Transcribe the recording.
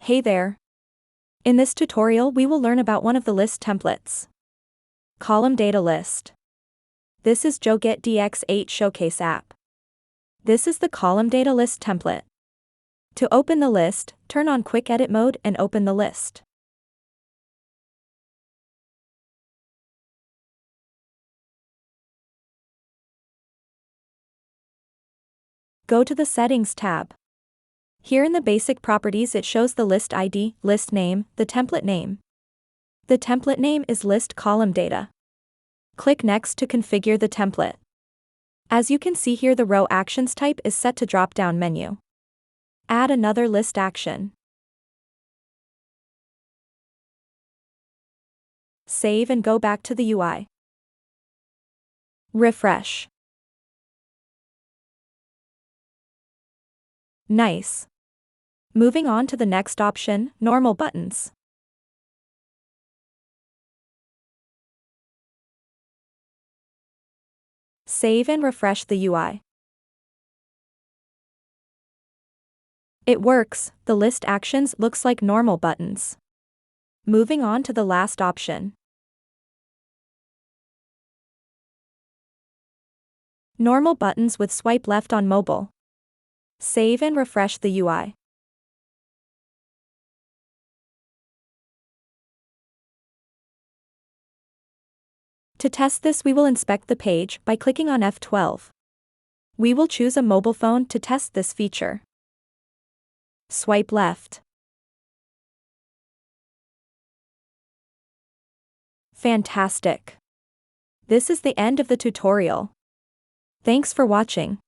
Hey there. In this tutorial we will learn about one of the list templates. Column Data List. This is Joget DX8 Showcase app. This is the Column Data List template. To open the list, turn on Quick Edit mode and open the list. Go to the Settings tab. Here in the Basic Properties it shows the list ID, list name, the template name. The template name is List Column Data. Click Next to configure the template. As you can see here, the row actions type is set to drop-down menu. Add another list action. Save and go back to the UI. Refresh. Nice. Moving on to the next option, Normal Buttons. Save and refresh the UI. It works, the list actions looks like normal buttons. Moving on to the last option. Normal buttons with swipe left on mobile. Save and refresh the UI. To test this, we will inspect the page by clicking on F12. We will choose a mobile phone to test this feature. Swipe left. Fantastic. This is the end of the tutorial. Thanks for watching.